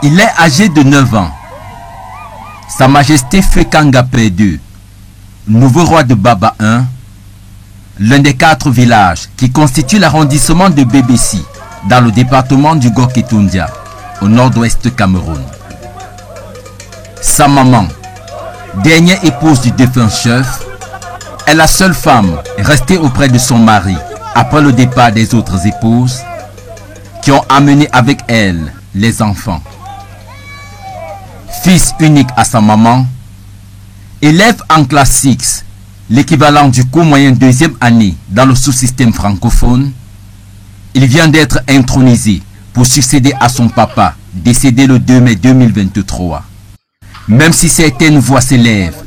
Il est âgé de 9 ans. Sa Majesté Fekanga II, nouveau roi de Baba I, l'un des 4 villages qui constituent l'arrondissement de Bébessi, dans le département du Gor-Ketundia, au nord-ouest Cameroun. Sa maman, dernière épouse du défunt chef, est la seule femme restée auprès de son mari après le départ des autres épouses qui ont amené avec elle les enfants. Fils unique à sa maman, élève en classe 6, l'équivalent du cours moyen 2e année dans le sous-système francophone, il vient d'être intronisé pour succéder à son papa, décédé le 2 mai 2023. Même si certaines voix s'élèvent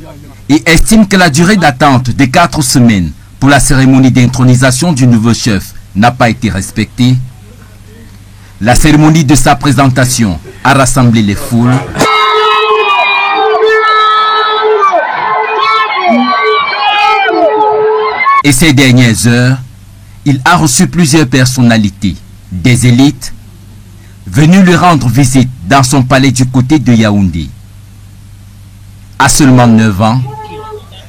et estiment que la durée d'attente de 4 semaines pour la cérémonie d'intronisation du nouveau chef n'a pas été respectée, la cérémonie de sa présentation a rassemblé les foules. Et ces dernières heures, il a reçu plusieurs personnalités, des élites, venues lui rendre visite dans son palais du côté de Yaoundé. À seulement 9 ans,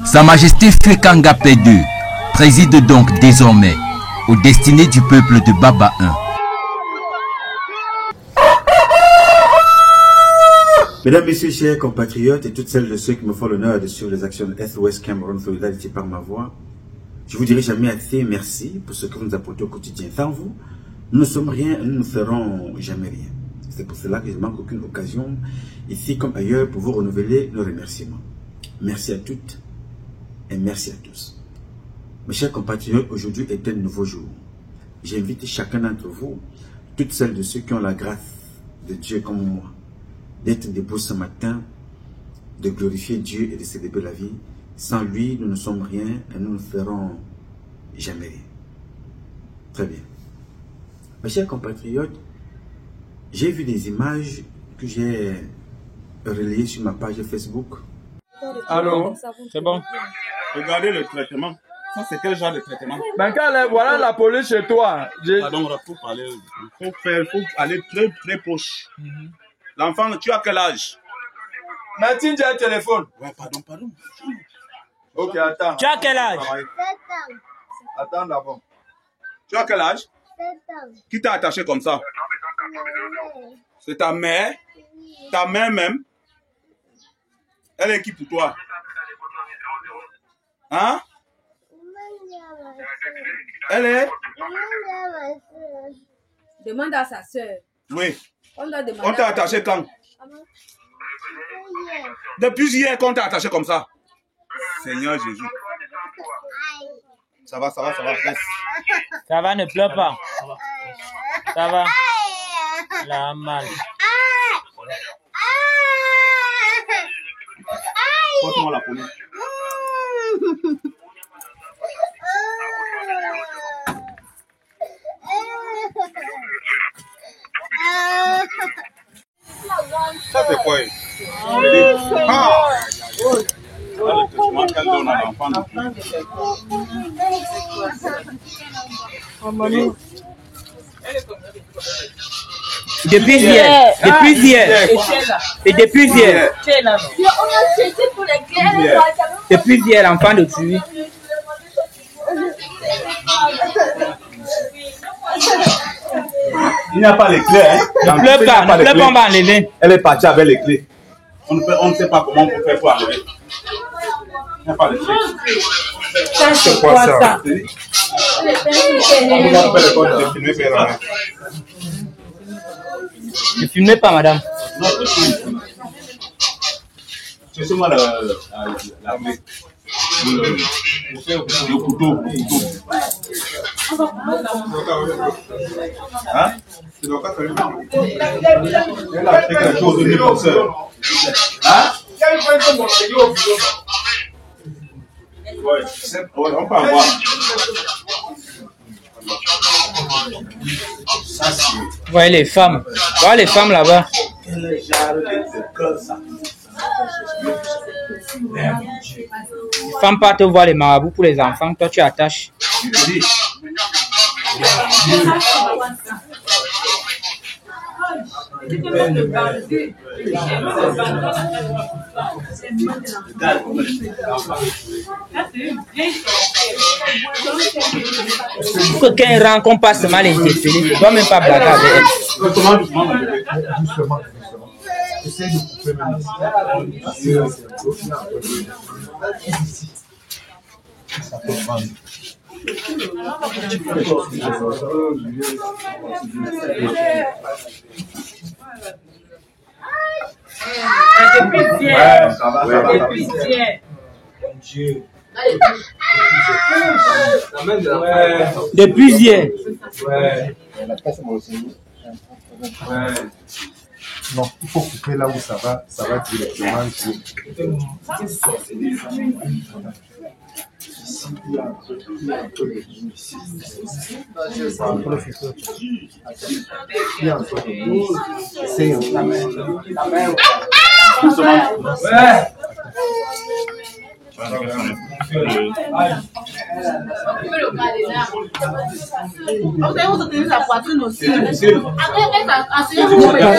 Sa Majesté Fekanga II préside donc désormais aux destinées du peuple de Baba I. Mesdames, Messieurs, chers compatriotes et toutes celles de ceux qui me font l'honneur de suivre les actions de SOS Cameroun Solidarité par ma voix, je vous dirai jamais assez merci pour ce que vous nous apportez au quotidien. Sans vous, nous ne sommes rien, nous ne ferons jamais rien. C'est pour cela que je ne manque aucune occasion, ici comme ailleurs, pour vous renouveler nos remerciements. Merci à toutes et merci à tous. Mes chers compatriotes, aujourd'hui est un nouveau jour. J'invite chacun d'entre vous, toutes celles de ceux qui ont la grâce de Dieu comme moi, d'être debout ce matin, de glorifier Dieu et de célébrer la vie. Sans lui, nous ne sommes rien et nous ne ferons jamais rien. Très bien. Mes chers compatriotes, j'ai vu des images que j'ai relayées sur ma page Facebook. Allô? C'est bon. Regardez le traitement. Ça, c'est quel genre de traitement? Ben, voilà la police chez toi. Pardon, il faut parler. Il faut aller très, très proche. L'enfant, tu as quel âge? Mathilde, j'ai un téléphone. Ouais, pardon. Ok, attends. Tu as quel âge? 7 ans. Attends d'abord. Tu as quel âge? 7 ans. Qui t'a attaché comme ça? C'est ta mère? Ta mère même? Elle est qui pour toi? Hein? Elle est? Demande à sa soeur. Oui. On On t'a attaché quand? Depuis hier qu'on t'a attaché comme ça. Seigneur Jésus. Ça va, reste. Ça va, ne pleure pas. Ça va. La mal. Porte-moi la police. Ça c'est quoi? Le traitement qu'elle donne à l'enfant. Depuis hier. Depuis hier, l'enfant de tuer. Il n'y a pas les clés, hein? Ne pleure pas, on va enlever. Elle est partie avec les clés. On ne sait pas comment on peut faire pour enlever. Il n'y a pas les clés. C'est quoi ça? Ne filmez pas, madame. Non, tout de suite. C'est moi la clé. Le couteau. Hein? Elle a fait quelque chose de négocieur. Hein? Ouais, on peut avoir. Voyez les femmes. Voyez les femmes là-bas. Les femmes partent voir les marabouts pour les enfants. Toi, tu attaches. Quand un rencontre passe mal interpellé, tu ne dois même pas blaguer avec elle. Doucement. Essaye de couper même. Ça peut prendre. Depuis hier. Non, il faut couper là où ça va directement.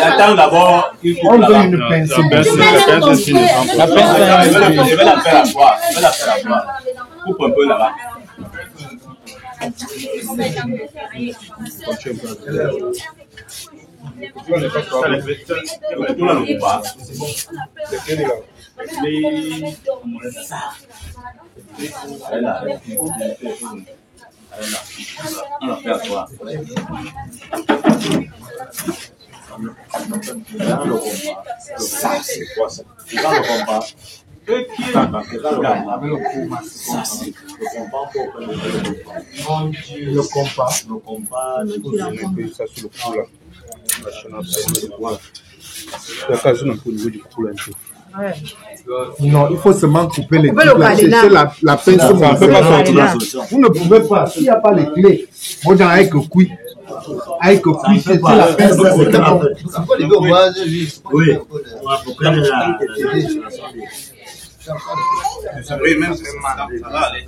Attends d'abord. On veut une pince. Je vais la faire à toi. Coupe un peu là-bas. On la fait à toi. Ça, c'est quoi ça? C'est dans le combat. Le compas. Ça sur le cou là. La case un peu au niveau du cou là un peu. Non, il faut seulement couper les trucs là. C'est la pince. Ça ne peut pas sortir. Vous ne pouvez pas. S'il n'y a pas les clés, moi j'en ai que cuit. Avec que cuit, c'est la pince. Oui. Oui, même si ça va aller.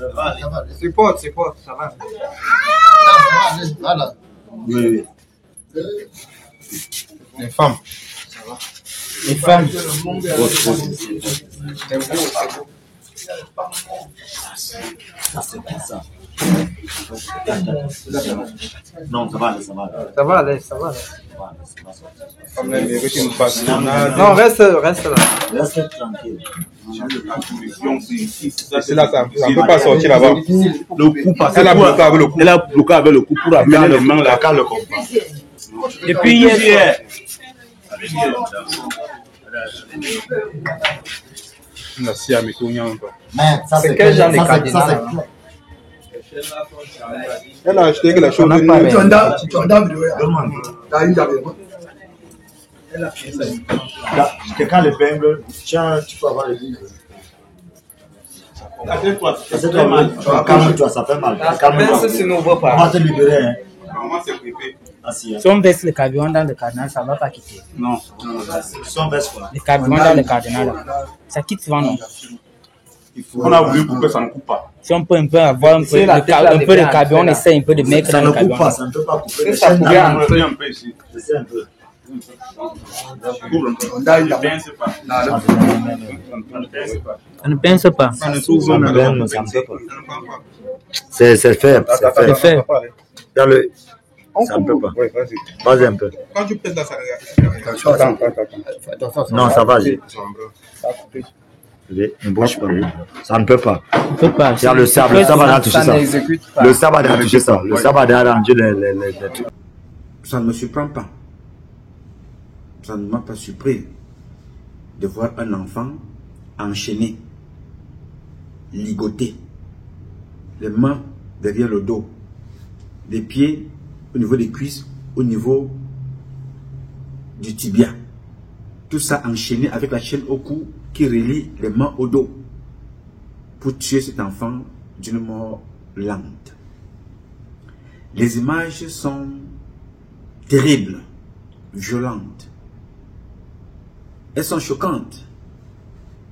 C'est pas, ça va. Voilà. Oui. Les femmes. Les femmes. Ça, c'est pas ça. Non, ça va aller. Ça va aller. Comme les qui nous passent. Non, reste là. Reste tranquille. C'est là, ça ne peut pas sortir là-bas. Le coup passe. Elle a bloqué avec le coup. Elle a bloqué avec le coup pour amener les mains là. Le combat. Depuis hier. On a si à mes cognons. Mais ça, c'est quel genre de ça, c'est cardinal? Elle a acheté que la chose. Quelqu'un les pingles, tiens, tu peux avoir les livres. Ça fait mal. Calme-toi, ça fait mal. Calme-toi. On va te libérer. Hein. Si on baisse le carburant dans le cardinal, ça ne va pas quitter. Non. Si on baisse quoi? Le carburant dans le cardinal, ça quitte souvent, non? On a voulu couper, ça ne coupe pas. Si on peut un peu avoir un peu de carburant, on essaie un peu de mettre Ça dans ne le coupe pas, carburant. ça ne peut pas couper. Ça coupe bien. Un peu ici. C'est un peu. On ne pense pas. Ça ne peut pas. C'est faible. C'est fait. Dans le... Ça ne peut pas. Vas-y un peu. Quand tu pèses là, ça. Non, ça va. Ne bouge pas. Ça ne peut pas. On ne peut pas. Regarde le sable a touché ça. Le sable a touché ça. Le sable a rendu les trucs. Ça ne me surprend pas. Ça ne m'a pas surpris de voir un enfant enchaîné, ligoté, les mains derrière le dos, les pieds au niveau des cuisses, au niveau du tibia. Tout ça enchaîné avec la chaîne au cou qui relie les mains au dos pour tuer cet enfant d'une mort lente. Les images sont terribles, violentes. Elles sont choquantes.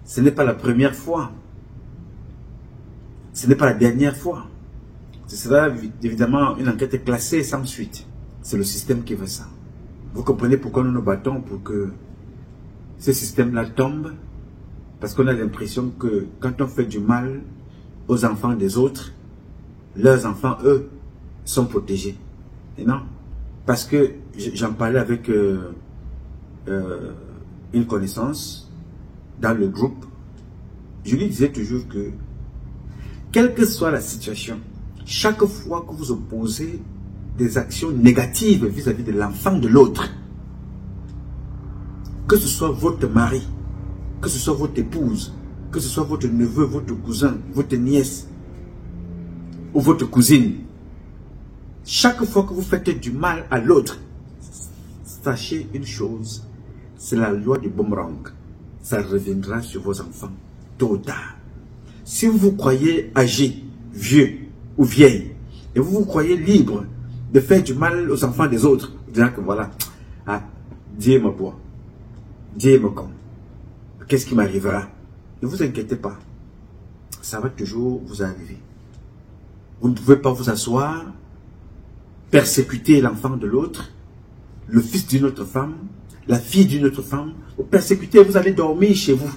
Ce n'est pas la première fois. Ce n'est pas la dernière fois. Ce sera évidemment une enquête classée sans suite. C'est le système qui veut ça. Vous comprenez pourquoi nous nous battons pour que ce système-là tombe? Parce qu'on a l'impression que quand on fait du mal aux enfants des autres, leurs enfants, eux, sont protégés. Et non. Parce que j'en parlais avec une connaissance dans le groupe. Je lui disais toujours que, quelle que soit la situation, chaque fois que vous opposez des actions négatives vis-à-vis de l'enfant de l'autre, que ce soit votre mari, que ce soit votre épouse, que ce soit votre neveu, votre cousin, votre nièce ou votre cousine, chaque fois que vous faites du mal à l'autre, sachez une chose, c'est la loi du boomerang. Ça reviendra sur vos enfants, tôt ou tard. Si vous vous croyez âgé, vieux ou vieille, et vous vous croyez libre de faire du mal aux enfants des autres, vous direz que voilà, ah, Dieu me boit, Dieu me compte. Qu'est-ce qui m'arrivera? Ne vous inquiétez pas, ça va toujours vous arriver. Vous ne pouvez pas vous asseoir, persécuter l'enfant de l'autre, le fils d'une autre femme, la fille d'une autre femme, vous persécutez, vous allez dormir chez vous.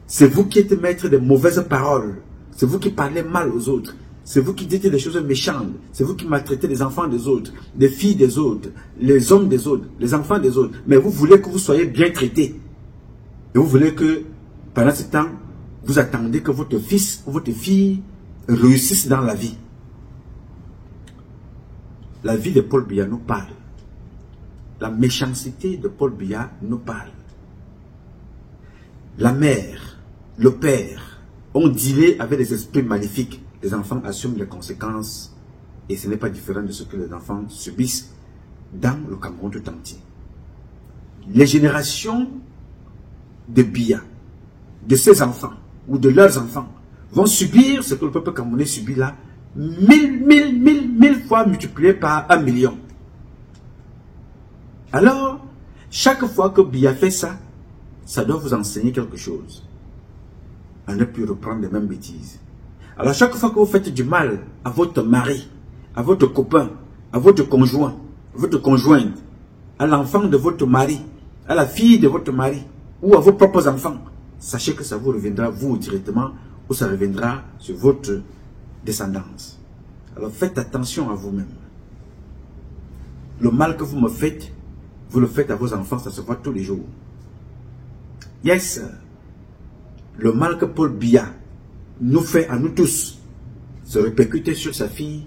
C'est vous qui êtes maître des mauvaises paroles, c'est vous qui parlez mal aux autres, c'est vous qui dites des choses méchantes, c'est vous qui maltraitez les enfants des autres, les filles des autres, les hommes des autres, les enfants des autres, mais vous voulez que vous soyez bien traités. Et vous voulez que, pendant ce temps, vous attendez que votre fils ou votre fille réussisse dans la vie. La vie de Paul Biya nous parle. La méchanceté de Paul Biya nous parle. La mère, le père ont dealé avec des esprits maléfiques. Les enfants assument les conséquences et ce n'est pas différent de ce que les enfants subissent dans le Cameroun tout entier. Les générations de Biya, de ses enfants ou de leurs enfants vont subir ce que le peuple camerounais subit là, mille fois multiplié par 1 million. Alors, chaque fois que Biya fait ça, ça doit vous enseigner quelque chose. À ne plus reprendre les mêmes bêtises. Alors, chaque fois que vous faites du mal à votre mari, à votre copain, à votre conjoint, à votre conjointe, à l'enfant de votre mari, à la fille de votre mari, ou à vos propres enfants, sachez que ça vous reviendra vous directement, ou ça reviendra sur votre descendance. Alors faites attention à vous-même. Le mal que vous me faites, vous le faites à vos enfants, ça se voit tous les jours. Yes, le mal que Paul Biya nous fait à nous tous, se répercuter sur sa fille,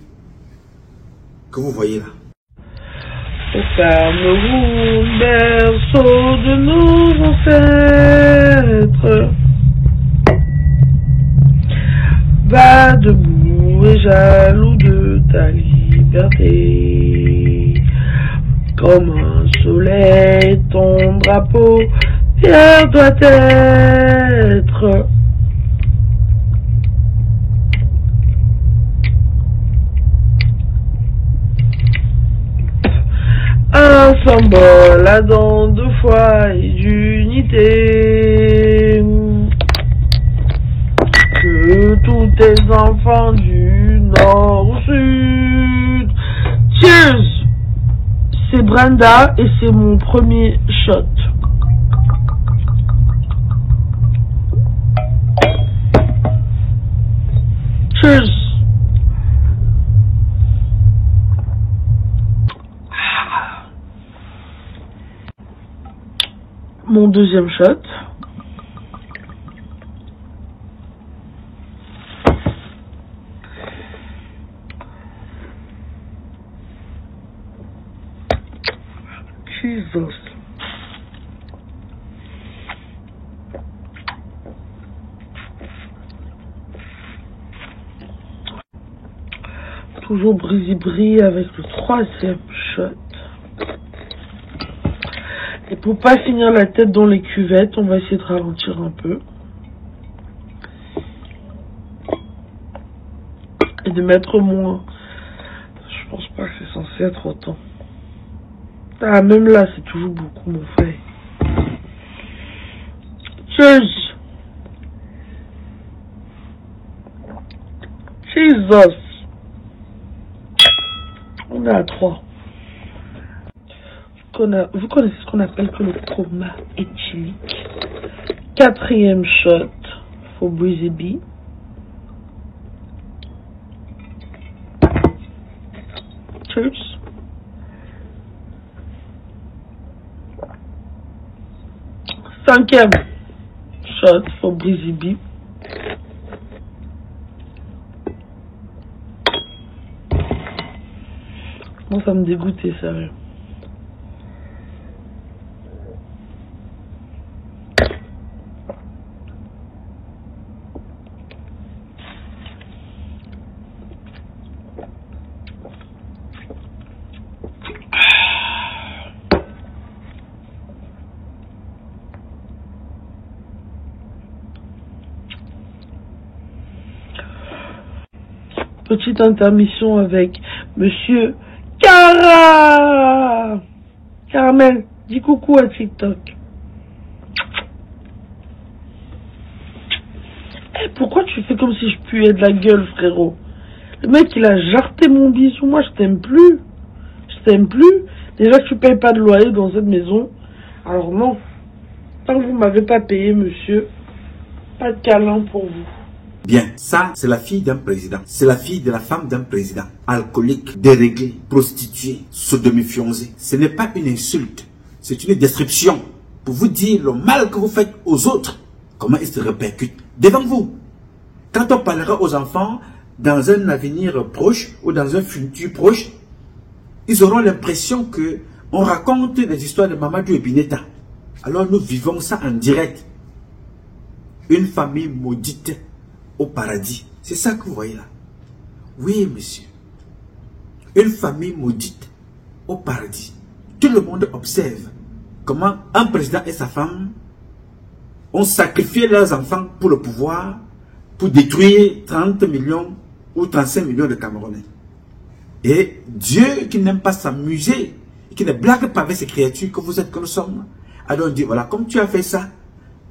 que vous voyez là. Au Cameroun, berceau de nos ancêtres, va debout et jaloux de ta liberté. Comme un soleil, ton drapeau fier doit être. Un symbole à dents de foi et d'unité. Que tous tes enfants du nord au sud. Cheers! C'est Brenda et c'est mon premier shot. Cheers! Mon deuxième shot. Jesus. Toujours brise-bris avec le troisième shot. Et pour pas finir la tête dans les cuvettes, on va essayer de ralentir un peu. Et de mettre moins. Je pense pas que c'est censé être autant. Ah, même là, c'est toujours beaucoup, mon frère. Cheers! Jesus! On est à 3. vous connaissez ce qu'on appelle que le coma éthylique. 4e shot for Breezy B. Cheers. Cinquième shot for Breezy B. Bon, ça me dégoûtait, sérieux. Petite intermission avec Monsieur Cara. Caramel, dis coucou à TikTok. Eh, pourquoi tu fais comme si je puais de la gueule, frérot? Le mec, il a jarté mon bisou. Moi, je t'aime plus. Je t'aime plus. Déjà que tu payes pas de loyer dans cette maison. Alors non. Tant que vous m'avez pas payé, monsieur, pas de câlin pour vous. Bien, ça, c'est la fille d'un président. C'est la fille de la femme d'un président. Alcoolique, déréglée, prostituée, sodomie-fiancée. Ce n'est pas une insulte. C'est une description pour vous dire le mal que vous faites aux autres. Comment ils se répercutent devant vous. Quand on parlera aux enfants dans un avenir proche ou dans un futur proche, ils auront l'impression que on raconte des histoires de Mamadou et Bineta. Alors nous vivons ça en direct. Une famille maudite au paradis. C'est ça que vous voyez là. Oui, monsieur. Une famille maudite au paradis. Tout le monde observe comment un président et sa femme ont sacrifié leurs enfants pour le pouvoir, pour détruire 30 millions ou 35 millions de Camerounais. Et Dieu qui n'aime pas s'amuser, qui ne blague pas avec ces créatures que vous êtes, que nous sommes, alors on dit, voilà, comme tu as fait ça,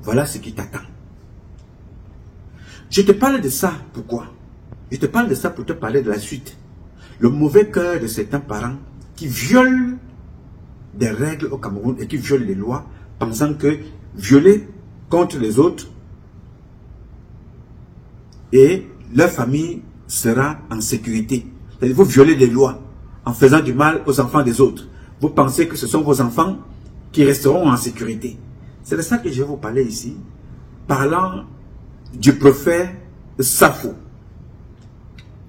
voilà ce qui t'attend. Je te parle de ça, pourquoi? Je te parle de ça pour te parler de la suite. Le mauvais cœur de certains parents qui violent des règles au Cameroun et qui violent les lois, pensant que violer contre les autres et leur famille sera en sécurité. C'est-à-dire vous violez les lois en faisant du mal aux enfants des autres. Vous pensez que ce sont vos enfants qui resteront en sécurité. C'est de ça que je vais vous parler ici, parlant du prophète Safo,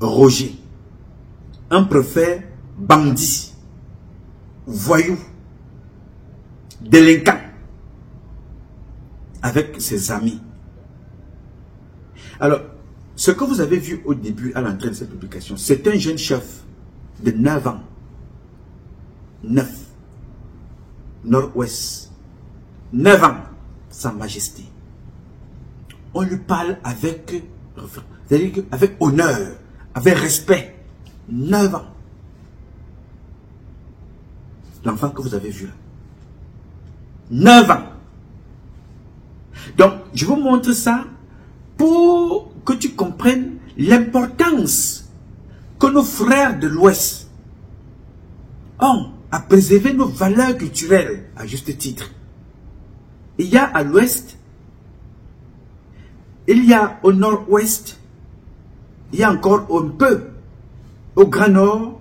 Roger, un prophète bandit, voyou, délinquant, avec ses amis. Alors, ce que vous avez vu au début, à l'entrée de cette publication, c'est un jeune chef de 9 ans, 9, Nord-Ouest, 9 ans, Sa Majesté. On lui parle avec, c'est-à-dire avec honneur, avec respect. 9 ans. L'enfant que vous avez vu là. 9 ans. Donc, je vous montre ça pour que tu comprennes l'importance que nos frères de l'Ouest ont à préserver nos valeurs culturelles à juste titre. Il y a à l'Ouest, il y a au Nord-Ouest, il y a encore un peu au Grand Nord,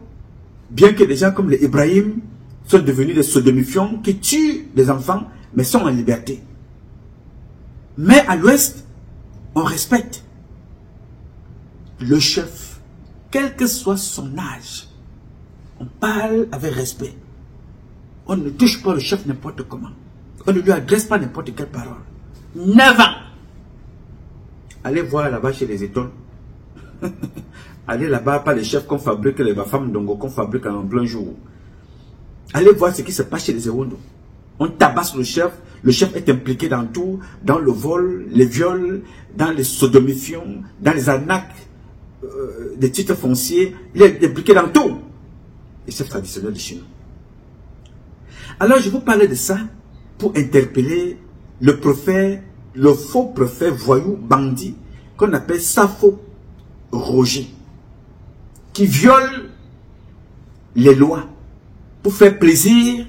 bien que des gens comme les Ibrahim sont devenus des sodomifiants qui tuent les enfants, mais sont en liberté. Mais à l'Ouest, on respecte le chef, quel que soit son âge. On parle avec respect. On ne touche pas le chef n'importe comment. On ne lui adresse pas n'importe quelle parole. 9 ans. Allez voir là-bas chez les étoiles. Allez là-bas, pas les chefs qu'on fabrique, les femmes d'Ongo qu'on fabrique en plein jour. Allez voir ce qui se passe chez les Ewondo. On tabasse le chef est impliqué dans tout, dans le vol, les viols, dans les sodomifions, dans les arnaques, des titres fonciers. Il est impliqué dans tout. Les chefs traditionnels de chez nous. Alors je vous parlais de ça pour interpeller le prophète, le faux prophète voyou, bandit, qu'on appelle Safo Roger, qui viole les lois pour faire plaisir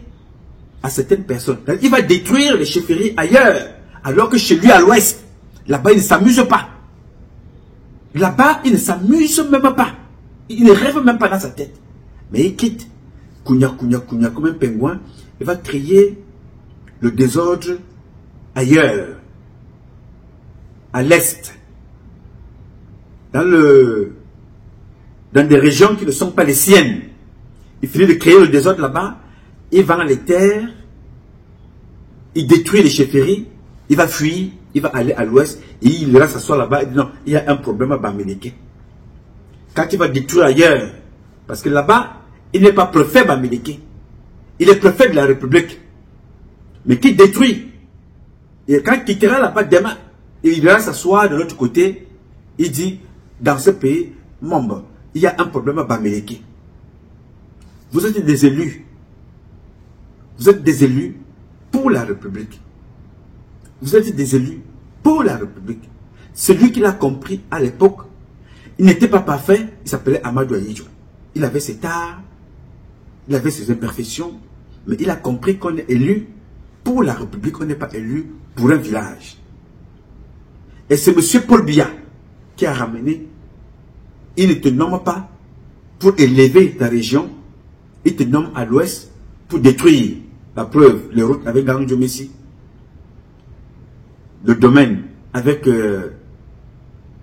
à certaines personnes. Il va détruire les chefferies ailleurs, alors que chez lui à l'ouest, là-bas, il ne s'amuse pas. Là-bas, il ne s'amuse même pas. Il ne rêve même pas dans sa tête. Mais il quitte. Kounia, comme un pingouin. Il va créer le désordre ailleurs. À l'est. Dans des régions qui ne sont pas les siennes. Il finit de créer le désordre là-bas. Il vend les terres. Il détruit les chefferies. Il va fuir. Il va aller à l'ouest. Et il ira s'asseoir là-bas. Il dit non, il y a un problème à Bamileke. Quand il va détruire ailleurs. Parce que là-bas, il n'est pas préfet Bamileke. Il est préfet de la République. Mais qui détruit. Et quand il quittera là-bas demain, il ira s'asseoir de l'autre côté. Il dit, dans ce pays, membre, il y a un problème à Bamileke. Vous êtes des élus. Vous êtes des élus pour la République. Vous êtes des élus pour la République. Celui qui l'a compris à l'époque, il n'était pas parfait, il s'appelait Amadou Ahidjo. Il avait ses tares, il avait ses imperfections, mais il a compris qu'on est élu pour la République, on n'est pas élu pour un village. Et c'est M. Paul Biya qui a ramené, il ne te nomme pas pour élever ta région, il te nomme à l'ouest pour détruire. La preuve, les routes avec Garou Messi, le domaine avec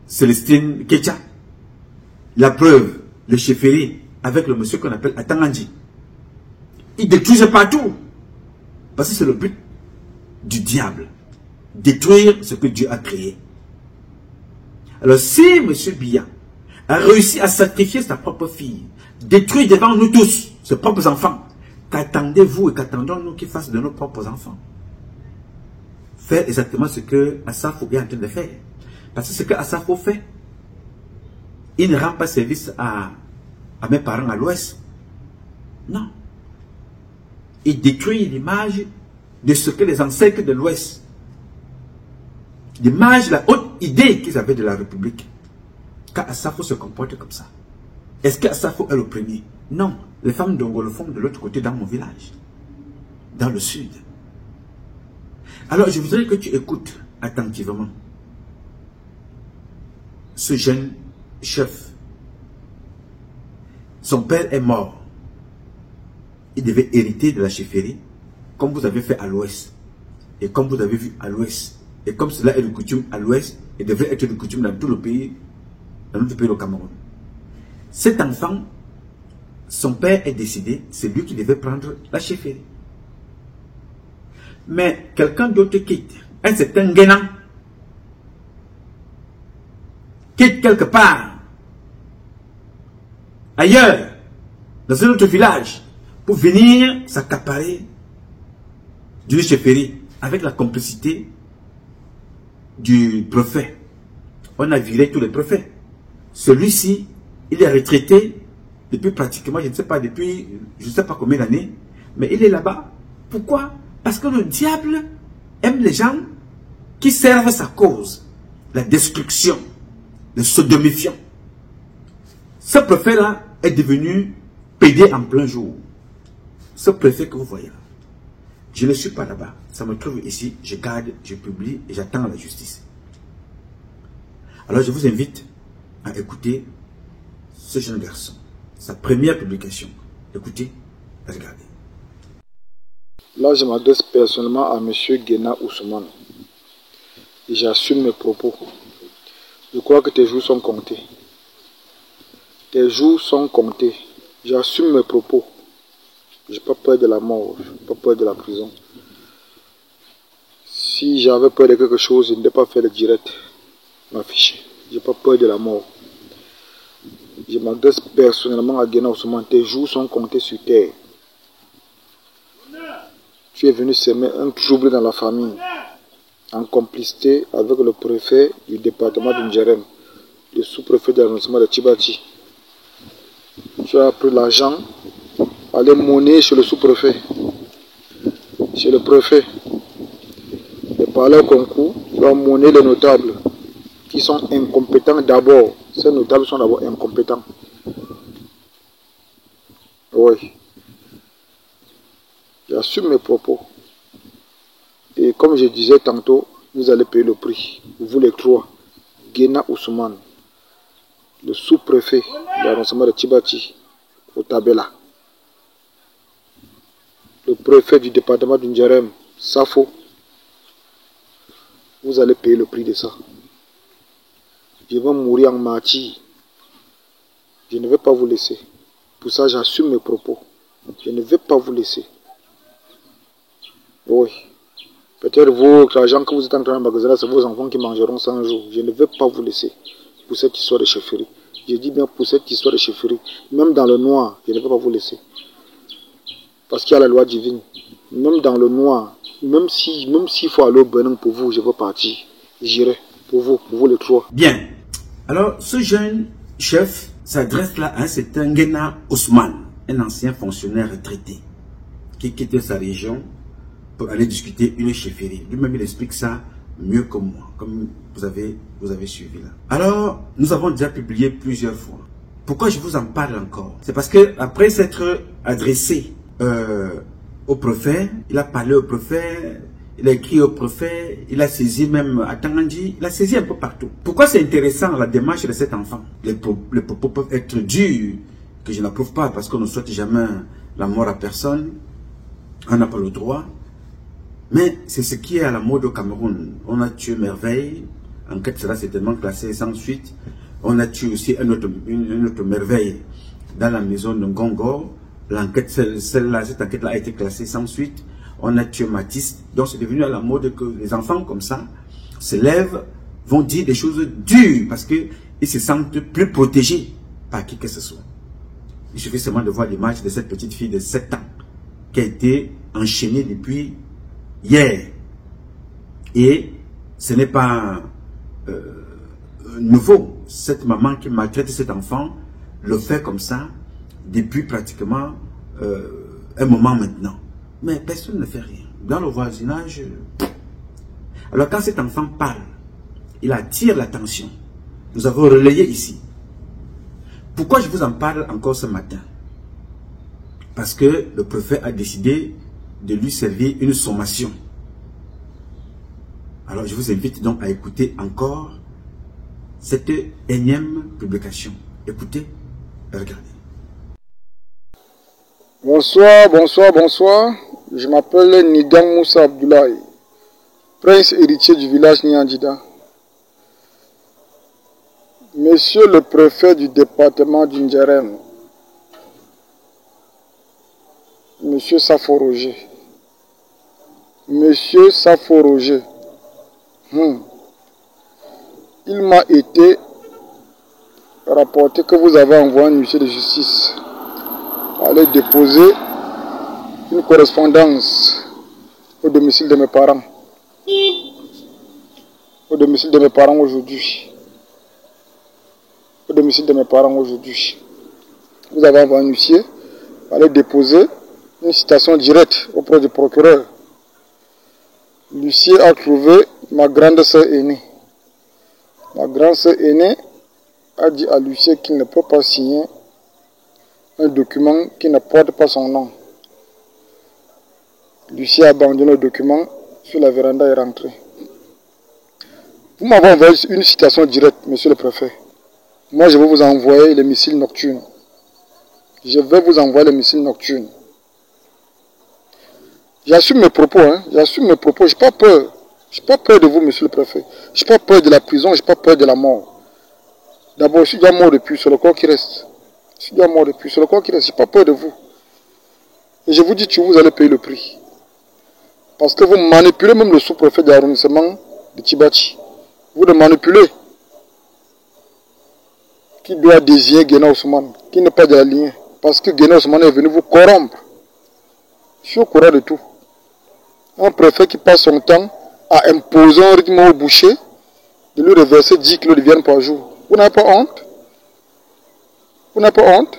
Célestine Kecha, la preuve, le chefferie avec le monsieur qu'on appelle Atangandji. Il détruisent partout. Parce que c'est le but du diable. Détruire ce que Dieu a créé. Alors si M. Biya a réussi à sacrifier sa propre fille, détruire devant nous tous ses propres enfants, qu'attendez-vous et qu'attendons-nous qu'il fasse de nos propres enfants? Faire exactement ce que Assafou est en train de faire. Parce que ce que Assafou fait, il ne rend pas service à mes parents à l'ouest. Non. Il détruit l'image de ce que les ancêtres de l'ouest, l'image, la haute idée qu'ils avaient de la République. Quand Assafou se comporte comme ça. Est-ce que Assafou est le premier? Non. Les femmes d'Ongo le font de l'autre côté dans mon village. Dans le sud. Alors je voudrais que tu écoutes attentivement ce jeune chef. Son père est mort. Il devait hériter de la chefferie, comme vous avez fait à l'ouest. Et comme vous avez vu à l'ouest. Et comme cela est de coutume à l'ouest, et devrait être de coutume dans tout le pays, dans notre pays, le Cameroun. Cet enfant, son père est décédé, c'est lui qui devait prendre la chefferie. Mais quelqu'un d'autre quitte, un certain Guénan, quitte quelque part, ailleurs, dans un autre village, pour venir s'accaparer d'une chefferie avec la complicité du préfet. On a viré tous les préfets. Celui-ci, il est retraité depuis pratiquement, je ne sais pas, depuis je ne sais pas combien d'années, mais il est là-bas. Pourquoi? Parce que le diable aime les gens qui servent sa cause, la destruction, le sodomifiant. Ce préfet-là est devenu pédé en plein jour. Ce préfet que vous voyez là, je ne suis pas là-bas. Ça me trouve ici, je garde, je publie et j'attends la justice. Alors je vous invite à écouter ce jeune garçon, sa première publication. Écoutez, regardez. Là, je m'adresse personnellement à M. Guéna Ousmane. Et j'assume mes propos. Je crois que tes jours sont comptés. Tes jours sont comptés. J'assume mes propos. Je n'ai pas peur de la mort. Je n'ai pas peur de la prison. Si j'avais peur de quelque chose, je ne devais pas faire le direct. M'afficher. Je n'ai pas peur de la mort. Je m'adresse personnellement à Guéna Ousmane. Tes jours sont comptés sur terre. Tu es venu semer un trouble dans la famille, en complicité avec le préfet du département de Ndjerem, le sous-préfet de l'arrondissement de Tibati. Tu as pris l'argent, aller monnaie chez le sous-préfet, chez le préfet. Et par leur concours, tu as monnaie les notables, qui sont incompétents d'abord. Ces notables sont d'abord incompétents. Oui. Tu J'assume mes propos. Et comme je disais tantôt, vous allez payer le prix. Vous les trois. Guéna Ousmane, le sous-préfet de l'arrondissement de Tibati, au Tabela. Le préfet du département du Ndjerem, Safo. Vous allez payer le prix de ça. Je vais mourir en martyr. Je ne vais pas vous laisser. Pour ça, j'assume mes propos. Je ne vais pas vous laisser. Oui. Peut-être vous, l'argent que vous êtes en train de magasiner, c'est vos enfants qui mangeront 100 jours. Je ne vais pas vous laisser pour cette histoire de chefferie. Je dis bien pour cette histoire de chefferie. Même dans le noir, je ne vais pas vous laisser. Parce qu'il y a la loi divine. Même dans le noir, même s'il faut aller au Bénin pour vous, je veux partir. J'irai pour vous les trois. Bien. Alors, ce jeune chef s'adresse là à un certain Guéna Ousmane, un ancien fonctionnaire retraité, qui quittait sa région pour aller discuter une chefferie. Lui-même, il explique ça mieux que moi, comme vous avez suivi là. Alors, nous avons déjà publié plusieurs fois. Pourquoi je vous en parle encore? C'est parce que après s'être adressé au préfet, il a parlé au préfet, il a écrit au préfet, il a saisi même à Tangandji, il a saisi un peu partout. Pourquoi c'est intéressant la démarche de cet enfant? Les propos peuvent être durs, que je n'approuve pas parce qu'on ne souhaite jamais la mort à personne. On n'a pas le droit. Mais c'est ce qui est à la mode au Cameroun. On a tué Merveille, enquête sera certainement classée sans suite. On a tué aussi une autre merveille dans la maison de Ngongo. L'enquête, cette enquête-là a été classée sans suite. On a tué Matisse. Donc c'est devenu à la mode que les enfants comme ça se lèvent, vont dire des choses dures parce qu'ils se sentent plus protégés par qui que ce soit. Il suffit seulement de voir l'image de cette petite fille de 7 ans qui a été enchaînée depuis hier. Et ce n'est pas nouveau. Cette maman qui maltraite cet enfant le fait comme ça depuis pratiquement un moment maintenant. Mais personne ne fait rien. Dans le voisinage... Alors quand cet enfant parle, il attire l'attention. Nous avons relayé ici. Pourquoi je vous en parle encore ce matin? Parce que le préfet a décidé de lui servir une sommation. Alors je vous invite donc à écouter encore cette énième publication. Écoutez et regardez. Bonsoir, bonsoir, bonsoir. Je m'appelle Nigam Moussa Abdoulaye, prince héritier du village Nyandida. Monsieur le préfet du département du Ndjerem, Monsieur Safo Roger. Monsieur Safo Roger. Il m'a été rapporté que vous avez envoyé un huissier de justice aller déposer une correspondance au domicile de mes parents. Au domicile de mes parents aujourd'hui. Au domicile de mes parents aujourd'hui. Vous avez envoyé un huissier aller déposer une citation directe auprès du procureur. L'huissier a trouvé ma grande sœur aînée. Ma grande sœur aînée a dit à l'huissier qu'il ne peut pas signer un document qui ne porte pas son nom. L'huissier a abandonné le document sur la véranda et est rentré. Vous m'avez envoyé une citation directe, monsieur le préfet. Moi, je vais vous envoyer les missiles nocturnes. Je vais vous envoyer les missiles nocturnes. J'assume mes propos, hein. J'assume mes propos. Je n'ai pas peur. Je n'ai pas peur de vous, monsieur le préfet. Je n'ai pas peur de la prison, je n'ai pas peur de la mort. D'abord, je suis déjà mort depuis, c'est le corps qui reste. Je suis déjà mort depuis, c'est le corps qui reste. Je n'ai pas peur de vous. Et je vous dis que vous allez payer le prix. Parce que vous manipulez même le sous-préfet de l'arrondissement de Tibati. Vous le manipulez. Qui doit désigner Guéna Ousmane, qui n'est pas de la lignée. Parce que Guéna Ousmane est venu vous corrompre. Je suis au courant de tout. Un préfet qui passe son temps à imposer un rythme au boucher, de lui reverser 10 kilos de viande par jour. Vous n'avez pas honte? Vous n'avez pas honte?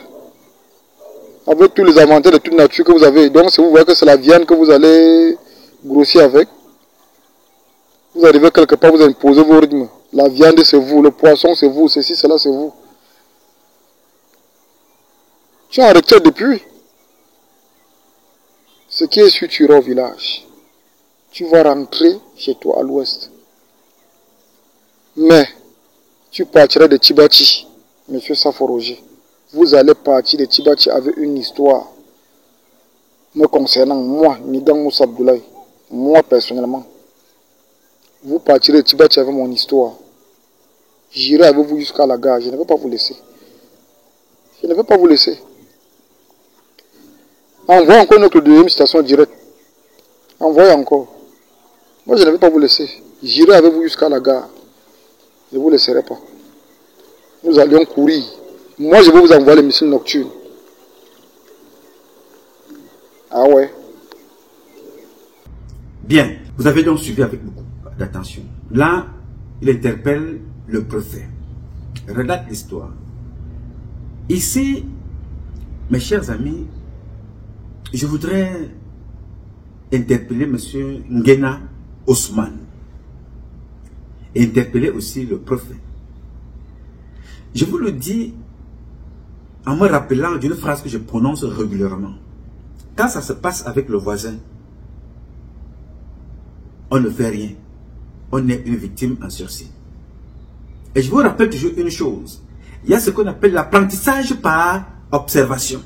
Avec tous les avantages de toute nature que vous avez. Donc, si vous voyez que c'est la viande que vous allez grossir avec, vous arrivez quelque part, vous imposez vos rythmes. La viande, c'est vous. Le poisson, c'est vous. Ceci, cela, c'est vous. Tu es en retraite depuis. Ce qui est sûr, tu iras au village. Tu vas rentrer chez toi à l'ouest. Mais, tu partiras de Tibati, monsieur Saforoger. Vous allez partir de Tibati avec une histoire me concernant, moi, Nidan Moussa Abdoulaye, moi personnellement. Vous partirez de Tibati avec mon histoire. J'irai avec vous jusqu'à la gare. Je ne vais pas vous laisser. Je ne vais pas vous laisser. Envoyez encore notre deuxième station directe. Envoyez encore. Moi, je ne vais pas vous laisser. J'irai avec vous jusqu'à la gare. Je ne vous laisserai pas. Nous allions courir. Moi, je vais vous envoyer les missiles nocturnes. Ah ouais. Bien, vous avez donc suivi avec beaucoup d'attention. Là, il interpelle le préfet. Relate l'histoire. Ici, mes chers amis, je voudrais interpeller M. Ngena Ousmane. Et interpeller aussi le préfet. Je vous le dis en me rappelant d'une phrase que je prononce régulièrement. Quand ça se passe avec le voisin, on ne fait rien. On est une victime en sursis. Et je vous rappelle toujours une chose. Il y a ce qu'on appelle l'apprentissage par observation.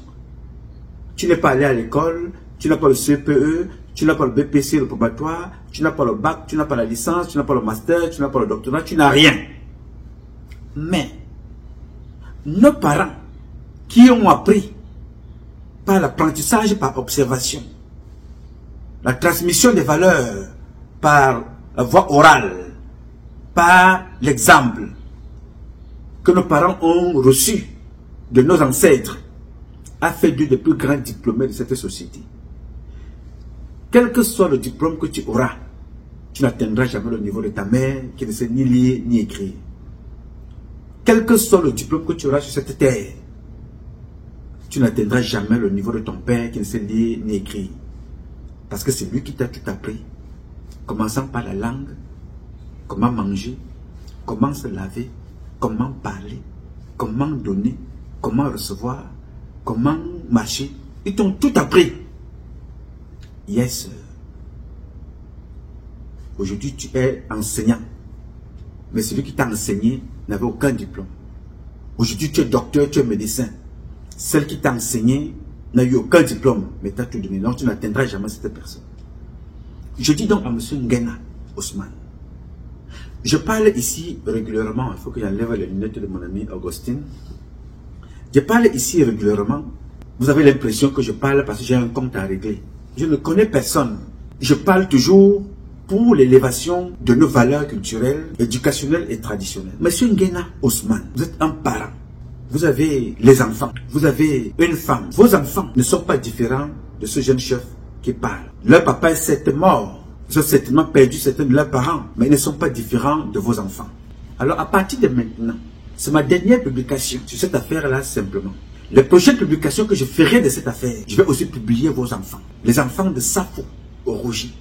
Tu n'es pas allé à l'école, tu n'as pas le CPE, tu n'as pas le BPC, le probatoire, tu n'as pas le bac, tu n'as pas la licence, tu n'as pas le master, tu n'as pas le doctorat, tu n'as rien. Mais, nos parents qui ont appris par l'apprentissage par observation, la transmission des valeurs par la voie orale, par l'exemple que nos parents ont reçu de nos ancêtres, a fait d'eux les plus grands diplômés de cette société. Quel que soit le diplôme que tu auras, tu n'atteindras jamais le niveau de ta mère qui ne sait ni lire ni écrire. Quel que soit le diplôme que tu auras sur cette terre, tu n'atteindras jamais le niveau de ton père qui ne sait lire ni écrire. Parce que c'est lui qui t'a tout appris. Commençant par la langue, comment manger, comment se laver, comment parler, comment donner, comment recevoir, comment marcher. Ils t'ont tout appris. Yes. Aujourd'hui, tu es enseignant. Mais celui qui t'a enseigné n'avait aucun diplôme. Aujourd'hui, tu es docteur, tu es médecin. Celle qui t'a enseigné n'a eu aucun diplôme, mais t'a tout donné. Donc, tu n'atteindras jamais cette personne. Je dis donc à M. Ngena Ousmane. Je parle ici régulièrement. Il faut que j'enlève les lunettes de mon ami Augustine. Je parle ici régulièrement. Vous avez l'impression que je parle parce que j'ai un compte à régler. Je ne connais personne. Je parle toujours pour l'élévation de nos valeurs culturelles, éducationnelles et traditionnelles. Monsieur Ngena Ousmane, vous êtes un parent. Vous avez les enfants. Vous avez une femme. Vos enfants ne sont pas différents de ce jeune chef qui parle. Leur papa est certainement mort. Ils ont certainement perdu certains de leurs parents, mais ils ne sont pas différents de vos enfants. Alors à partir de maintenant, c'est ma dernière publication sur cette affaire-là simplement. Les prochaines publications que je ferai de cette affaire, je vais aussi publier vos enfants. Les enfants de Safo au Rougis,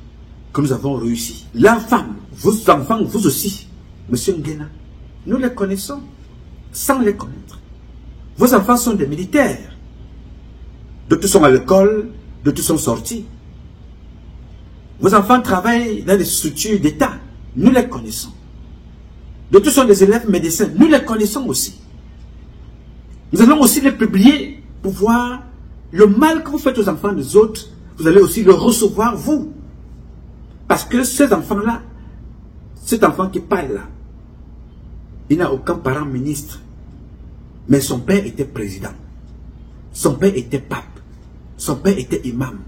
que nous avons réussi. L'enfant, vos enfants, vous aussi, Monsieur Ngena, nous les connaissons sans les connaître. Vos enfants sont des militaires. D'autres sont à l'école, d'autres sont sortis. Vos enfants travaillent dans des structures d'État. Nous les connaissons. D'autres sont des élèves médecins. Nous les connaissons aussi. Nous allons aussi les publier pour voir le mal que vous faites aux enfants des autres. Vous allez aussi le recevoir, vous. Parce que ces enfants-là, cet enfant qui parle là, il n'a aucun parent ministre. Mais son père était président. Son père était pape. Son père était imam.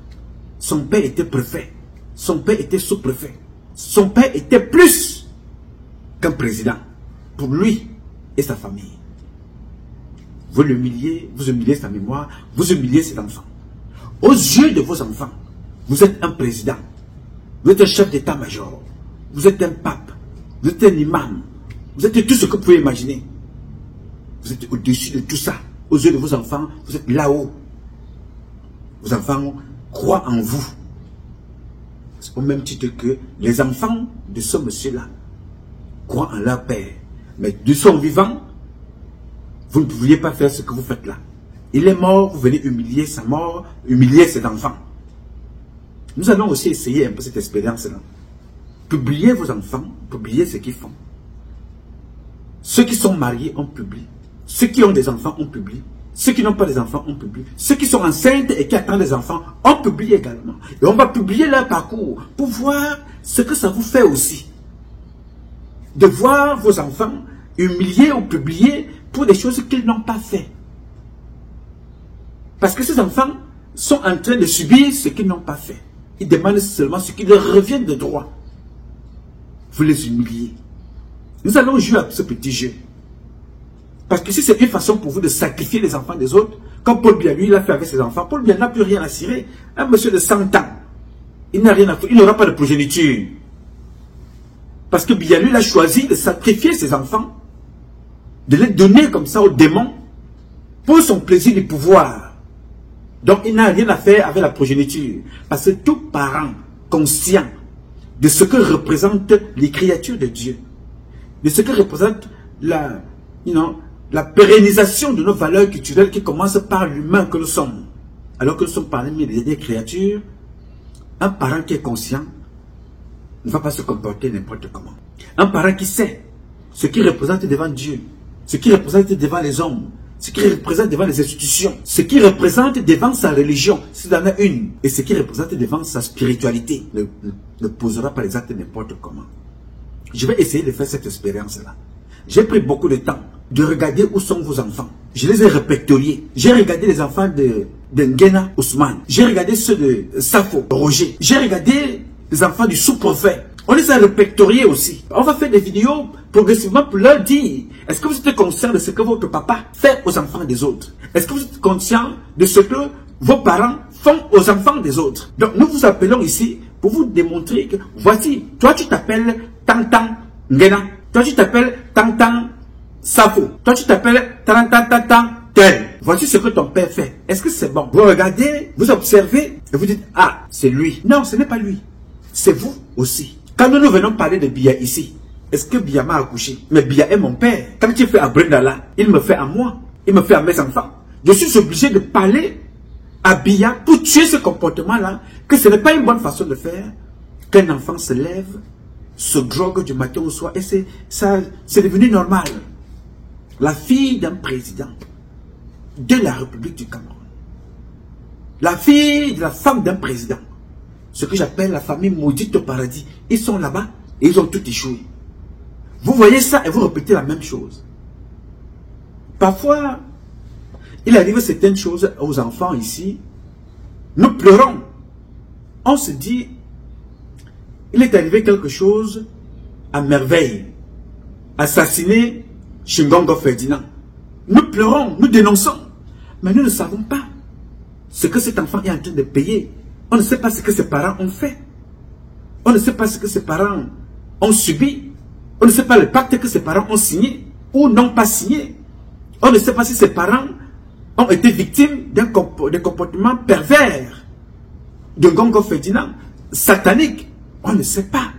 Son père était préfet. Son père était sous-préfet. Son père était plus qu'un président pour lui et sa famille. Vous l'humiliez, vous humiliez sa mémoire, vous humiliez ses enfants. Aux yeux de vos enfants, vous êtes un président, vous êtes un chef d'état-major, vous êtes un pape, vous êtes un imam, vous êtes tout ce que vous pouvez imaginer. Vous êtes au-dessus de tout ça. Aux yeux de vos enfants, vous êtes là-haut. Vos enfants croient en vous. C'est au même titre que les enfants de ce monsieur-là croient en leur père. Mais de son vivant, vous ne pouviez pas faire ce que vous faites là. Il est mort, vous venez humilier sa mort, humilier ses enfants. Nous allons aussi essayer un peu cette expérience-là. Publiez vos enfants, publiez ce qu'ils font. Ceux qui sont mariés, on publie. Ceux qui ont des enfants, on publie. Ceux qui n'ont pas des enfants, on publie. Ceux qui sont enceintes et qui attendent des enfants, on publie également. Et on va publier leur parcours pour voir ce que ça vous fait aussi. De voir vos enfants humiliés ou publiés pour des choses qu'ils n'ont pas fait. Parce que ces enfants sont en train de subir ce qu'ils n'ont pas fait. Ils demandent seulement ce qui leur revient de droit. Vous les humiliez. Nous allons jouer à ce petit jeu. Parce que si c'est une façon pour vous de sacrifier les enfants des autres, comme Paul Biya, lui, il a fait avec ses enfants, Paul Biya n'a plus rien à cirer. Un monsieur de 100 ans, il n'a rien à faire, il n'aura pas de progéniture. Parce que Biya, lui, il a choisi de sacrifier ses enfants, de les donner comme ça aux démons, pour son plaisir du pouvoir. Donc, il n'a rien à faire avec la progéniture. Parce que tout parent conscient de ce que représentent les créatures de Dieu, de ce que représente la pérennisation de nos valeurs culturelles qui commence par l'humain que nous sommes. Alors que nous sommes parmi des créatures, un parent qui est conscient ne va pas se comporter n'importe comment. Un parent qui sait ce qu'il représente devant Dieu, ce qu'il représente devant les hommes, ce qu'il représente devant les institutions, ce qu'il représente devant sa religion, s'il en a une, et ce qu'il représente devant sa spiritualité, ne posera pas les actes n'importe comment. Je vais essayer de faire cette expérience-là. J'ai pris beaucoup de temps de regarder où sont vos enfants. Je les ai répertoriés. J'ai regardé les enfants de Ngena Ousmane. J'ai regardé ceux de Safo Roger. J'ai regardé les enfants du sous-prophète. On les a répertoriés aussi. On va faire des vidéos progressivement pour leur dire, est-ce que vous êtes conscient de ce que votre papa fait aux enfants des autres? Est-ce que vous êtes conscient de ce que vos parents font aux enfants des autres? Donc nous vous appelons ici pour vous démontrer que, voici, toi tu t'appelles Tantan Ngena. Toi tu t'appelles Tantan Safo. Toi tu t'appelles Tantan tel. Voici ce que ton père fait. Est-ce que c'est bon? Vous regardez, vous observez et vous dites, ah, c'est lui. Non, ce n'est pas lui. C'est vous aussi. Quand nous venons parler de Biya ici, est-ce que Biya m'a accouché? Mais Biya est mon père. Quand il fait à Brendala, il me fait à moi. Il me fait à mes enfants. Je suis obligé de parler à Biya pour tuer ce comportement-là, que ce n'est pas une bonne façon de faire, qu'un enfant se lève, se drogue du matin au soir, et c'est devenu normal. La fille d'un président de la République du Cameroun, la fille de la femme d'un président, ce que j'appelle la famille maudite au paradis, ils sont là-bas et ils ont tout échoué. Vous voyez ça et vous répétez la même chose. Parfois, il arrive certaines choses aux enfants ici, nous pleurons. On se dit, il est arrivé quelque chose à merveille. Assassiner Shingongo Ferdinand. Nous pleurons, nous dénonçons. Mais nous ne savons pas ce que cet enfant est en train de payer. On ne sait pas ce que ses parents ont fait. On ne sait pas ce que ses parents ont subi. On ne sait pas le pacte que ses parents ont signé ou n'ont pas signé. On ne sait pas si ses parents ont été victimes d'un comportement pervers de Ngongo Ferdinand, satanique. On ne sait pas.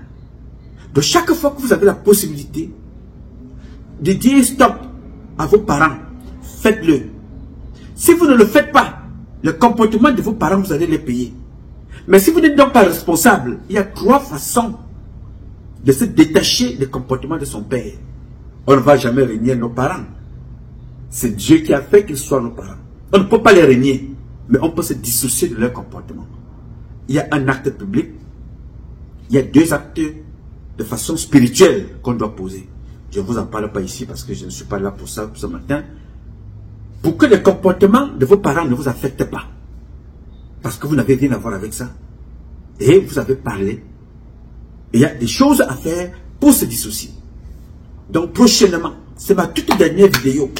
Donc chaque fois que vous avez la possibilité de dire stop à vos parents, faites-le. Si vous ne le faites pas, le comportement de vos parents, vous allez les payer. Mais si vous n'êtes donc pas responsable, il y a 3 façons de se détacher du comportement de son père. On ne va jamais régner nos parents. C'est Dieu qui a fait qu'ils soient nos parents. On ne peut pas les régner, mais on peut se dissocier de leur comportement. Il y a un acte public, il y a 2 actes de façon spirituelle qu'on doit poser. Je ne vous en parle pas ici parce que je ne suis pas là pour ça ce matin. Pour que le comportement de vos parents ne vous affecte pas. Parce que vous n'avez rien à voir avec ça. Et vous avez parlé. Il y a des choses à faire pour se dissocier. Donc prochainement, c'est ma toute dernière vidéo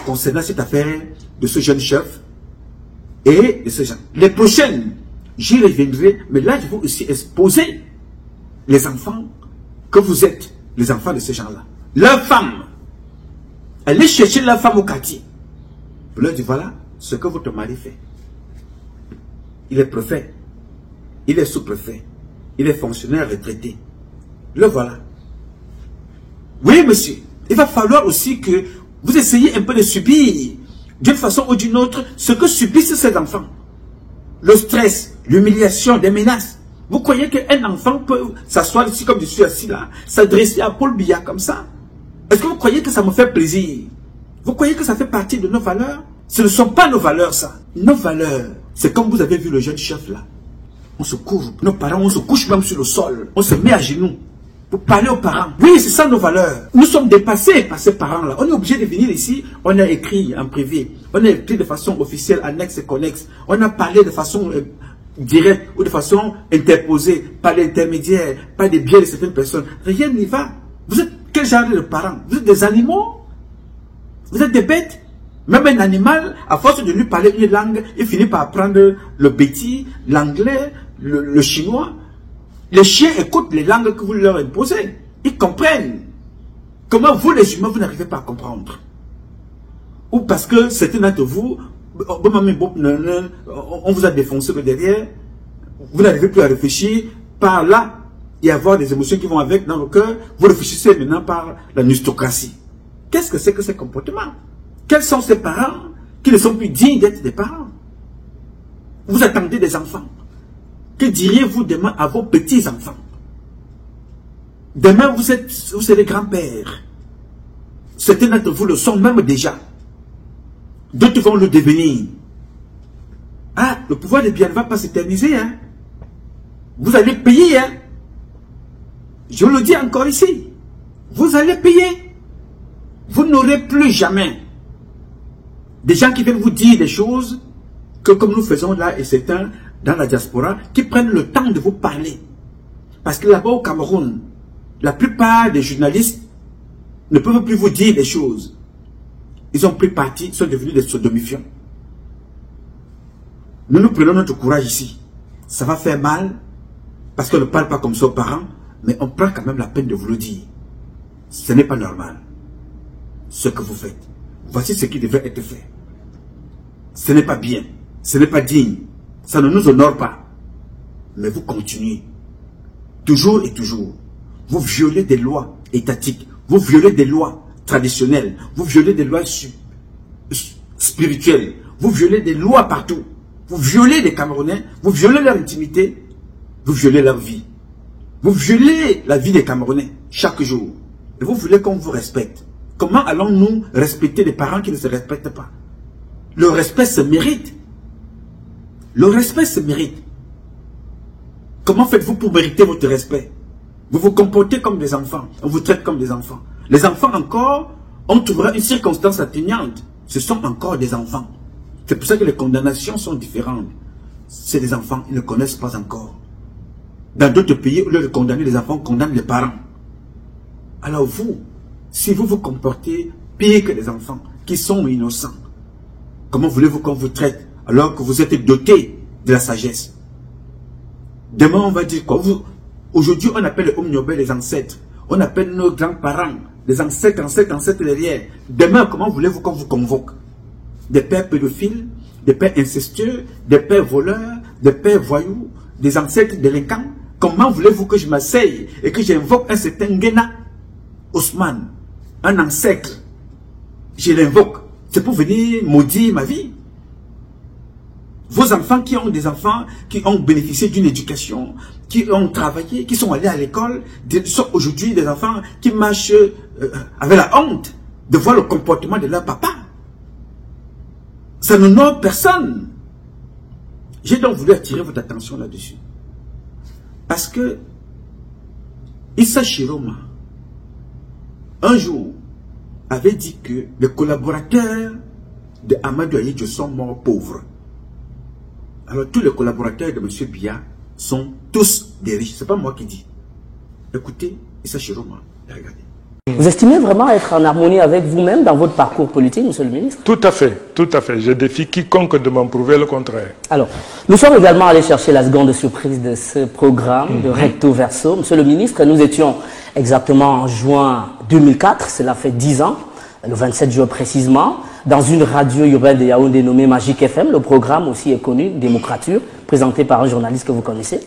concernant cette affaire de ce jeune chef et de ce genre. Les prochaines, j'y reviendrai, mais là je vais aussi exposer les enfants que vous êtes, les enfants de ces gens-là. Leur femme, allez chercher leur femme au quartier. Vous leur dites, voilà ce que votre mari fait. Il est préfet, il est sous-préfet, il est fonctionnaire retraité. Le voilà. Oui, monsieur, il va falloir aussi que vous essayez un peu de subir, d'une façon ou d'une autre, ce que subissent ces enfants. le stress, l'humiliation, des menaces. Vous croyez qu'un enfant peut s'asseoir ici comme je suis assis là, s'adresser à Paul Biya comme ça? Est-ce que vous croyez que ça me fait plaisir? Vous croyez que ça fait partie de nos valeurs? Ce ne sont pas nos valeurs, ça. Nos valeurs, c'est comme vous avez vu le jeune chef là. On se couvre, nos parents, on se couche même sur le sol. On se met à genoux pour parler aux parents. Oui, c'est ça nos valeurs. Nous sommes dépassés par ces parents-là. On est obligé de venir ici, on a écrit en privé, on a écrit de façon officielle, annexe et connexe. On a parlé de façon directe ou de façon interposée, par l'intermédiaire, par des biais de certaines personnes. Rien n'y va. Vous êtes quel genre de parents? Vous êtes des animaux? Vous êtes des bêtes? Même un animal, à force de lui parler une langue, il finit par apprendre le béti, l'anglais, le chinois. Les chiens écoutent les langues que vous leur imposez. Ils comprennent. Comment vous, les humains, vous n'arrivez pas à comprendre? Ou parce que certains d'entre vous, on vous a défoncé le derrière, vous n'arrivez plus à réfléchir par là et avoir des émotions qui vont avec dans le cœur. Vous réfléchissez maintenant par la nostocratie. Qu'est-ce que c'est que ces comportements? Quels sont ces parents qui ne sont plus dignes d'être des parents? Vous attendez des enfants. Que diriez-vous demain à vos petits-enfants? Demain, vous serez grands-pères. Certains d'entre vous le sont même déjà. D'autres vont le devenir. Ah, le pouvoir de bien ne va pas s'éterniser. Hein? Vous allez payer. Hein? Je le dis encore ici. Vous allez payer. Vous n'aurez plus jamais des gens qui viennent vous dire des choses que comme nous faisons là et certains dans la diaspora qui prennent le temps de vous parler. Parce que là-bas au Cameroun, la plupart des journalistes ne peuvent plus vous dire des choses. Ils ont pris parti, sont devenus des sodomifiants. Nous prenons notre courage ici. Ça va faire mal parce qu'on ne parle pas comme ça aux parents, mais on prend quand même la peine de vous le dire. Ce n'est pas normal. Ce que vous faites. Voici ce qui devrait être fait. Ce n'est pas bien. Ce n'est pas digne. Ça ne nous honore pas. Mais vous continuez. Toujours et toujours. Vous violez des lois étatiques. Vous violez des lois traditionnelles. Vous violez des lois spirituelles. Vous violez des lois partout. Vous violez les Camerounais. Vous violez leur intimité. Vous violez leur vie. Vous violez la vie des Camerounais chaque jour. Et vous voulez qu'on vous respecte. Comment allons-nous respecter les parents qui ne se respectent pas? Le respect se mérite. Le respect se mérite. Comment faites-vous pour mériter votre respect? Vous vous comportez comme des enfants. On vous traite comme des enfants. Les enfants encore, on trouvera une circonstance atténuante. Ce sont encore des enfants. C'est pour ça que les condamnations sont différentes. C'est des enfants, ils ne connaissent pas encore. Dans d'autres pays, au lieu de condamner les enfants, on condamne les parents. Alors vous, si vous vous comportez pire que les enfants qui sont innocents, comment voulez-vous qu'on vous traite alors que vous êtes doté de la sagesse? Demain, on va dire quoi? Aujourd'hui, on appelle les Omniobé les ancêtres. On appelle nos grands-parents les ancêtres derrière. Demain, comment voulez-vous qu'on vous convoque? Des pères pédophiles, des pères incestueux, des pères voleurs, des pères voyous, des ancêtres délinquants? Comment voulez-vous que je m'asseye et que j'invoque un certain Guéna Ousmane, un ancêtre? Je l'invoque. C'est pour venir maudire ma vie. Vos enfants qui ont des enfants qui ont bénéficié d'une éducation, qui ont travaillé, qui sont allés à l'école, sont aujourd'hui des enfants qui marchent avec la honte de voir le comportement de leur papa. Ça n'honore personne. J'ai donc voulu attirer votre attention là-dessus. Parce que Issa Chiroma, un jour, avait dit que les collaborateurs de Amadou Ahidjo sont morts pauvres. Alors tous les collaborateurs de M. Biya sont tous des riches. Ce n'est pas moi qui dis. Écoutez, Issa Chiroma, regardez. Vous estimez vraiment être en harmonie avec vous-même dans votre parcours politique, monsieur le ministre? Tout à fait, tout à fait. Je défie quiconque de m'en prouver le contraire. Alors, nous sommes également allés chercher la seconde surprise de ce programme de Recto Verso. Monsieur le ministre, nous étions exactement en juin 2004, cela fait 10 ans, le 27 juin précisément, dans une radio urbaine de Yaoundé nommée Magique FM. Le programme aussi est connu, Démocrature, présenté par un journaliste que vous connaissez,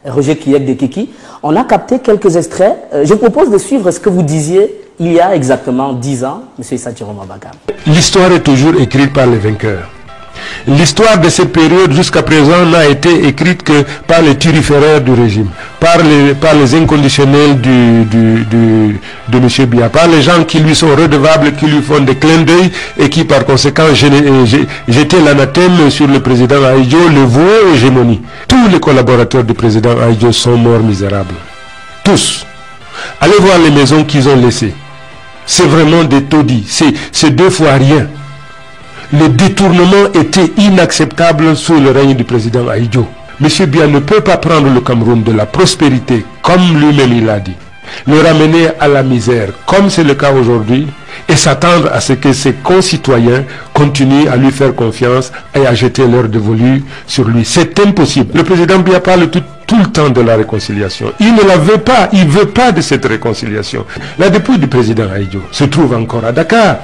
Roger Kiyek de Kiki. On a capté quelques extraits. Je propose de suivre ce que vous disiez il y a exactement 10 ans, M. Issa Chiroma Bakam. L'histoire est toujours écrite par les vainqueurs. L'histoire de cette période jusqu'à présent n'a été écrite que par les turiféraires du régime, par les inconditionnels de M. Biya, par les gens qui lui sont redevables, qui lui font des clins d'œil et qui par conséquent jetaient l'anathème sur le président Ahidjo, le voué hégémonie. Tous les collaborateurs du président Ahidjo sont morts misérables. Tous. Allez voir les maisons qu'ils ont laissées. C'est vraiment des taudis. C'est 2 fois rien. Le détournement était inacceptable sous le règne du président Ahidjo. M. Biya ne peut pas prendre le Cameroun de la prospérité, comme lui-même il a dit, le ramener à la misère, comme c'est le cas aujourd'hui, et s'attendre à ce que ses concitoyens continuent à lui faire confiance et à jeter leur dévolu sur lui. C'est impossible. Le président Biya parle tout le temps de la réconciliation. Il ne la veut pas. Il ne veut pas de cette réconciliation. La dépouille du président Ahidjo se trouve encore à Dakar.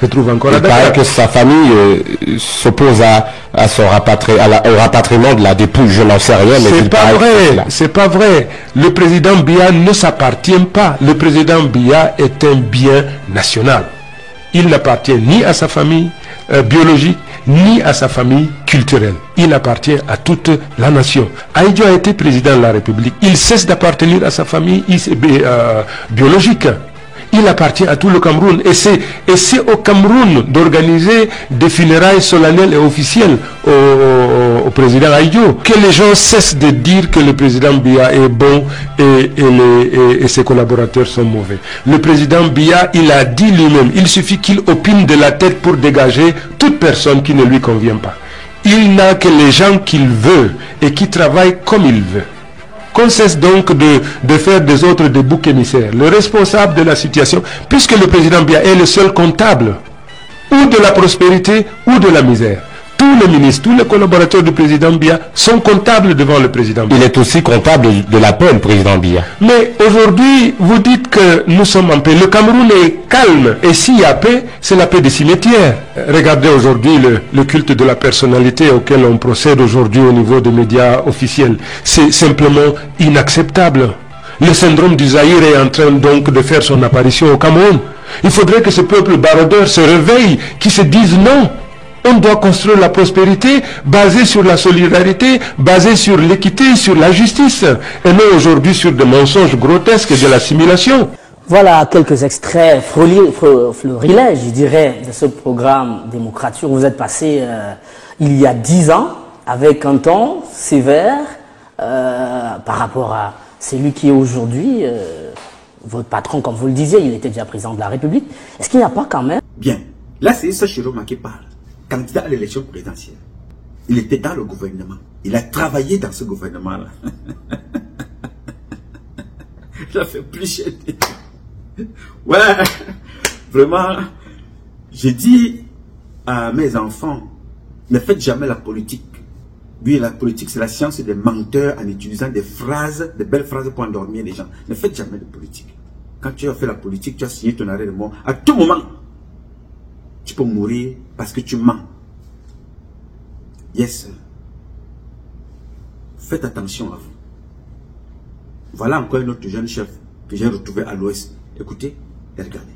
Il paraît que sa famille s'oppose au rapatriement de la dépouille. Je n'en sais rien. C'est pas vrai. C'est pas vrai. Le président Biya ne s'appartient pas. Le président Biya est un bien national. Il n'appartient ni à sa famille biologique, ni à sa famille culturelle. Il appartient à toute la nation. Ahidjo a été président de la République. Il cesse d'appartenir à sa famille biologique. Il appartient à tout le Cameroun. Et c'est au Cameroun d'organiser des funérailles solennelles et officielles au président Ahidjo. Que les gens cessent de dire que le président Biya est bon et ses collaborateurs sont mauvais. Le président Biya, il a dit lui-même, il suffit qu'il opine de la tête pour dégager toute personne qui ne lui convient pas. Il n'a que les gens qu'il veut et qui travaillent comme il veut. Qu'on cesse donc de faire des autres des boucs émissaires. Le responsable de la situation, puisque le président Biya est le seul comptable, ou de la prospérité ou de la misère. Tous les ministres, tous les collaborateurs du président Biya sont comptables devant le président Biya. Il est aussi comptable de la paix, le président Biya. Mais aujourd'hui, vous dites que nous sommes en paix. Le Cameroun est calme. Et s'il y a paix, c'est la paix des cimetières. Regardez aujourd'hui le culte de la personnalité auquel on procède aujourd'hui au niveau des médias officiels. C'est simplement inacceptable. Le syndrome du Zaïre est en train donc de faire son apparition au Cameroun. Il faudrait que ce peuple baroudeur se réveille, qui se dise non. On doit construire la prospérité basée sur la solidarité, basée sur l'équité, sur la justice, et non aujourd'hui sur des mensonges grotesques et de l'assimilation. Voilà quelques extraits florilèges, je dirais, de ce programme démocratique. Vous êtes passé il y a 10 ans avec un ton sévère par rapport à celui qui est aujourd'hui votre patron, comme vous le disiez. Il était déjà président de la République. Est-ce qu'il n'y a pas quand même... Bien, là c'est Issa Chiroma qui parle. Candidat à l'élection présidentielle. Il était dans le gouvernement. Il a travaillé dans ce gouvernement-là. Il a fait plus cher. Ouais, vraiment, j'ai dit à mes enfants, ne faites jamais la politique. Oui, la politique, c'est la science des menteurs en utilisant des phrases, des belles phrases pour endormir les gens. Ne faites jamais de politique. Quand tu as fait la politique, tu as signé ton arrêt de mort. À tout moment, tu peux mourir parce que tu mens. Yes. Faites attention à vous. Voilà encore un autre jeune chef que j'ai retrouvé à l'ouest. Écoutez et regardez.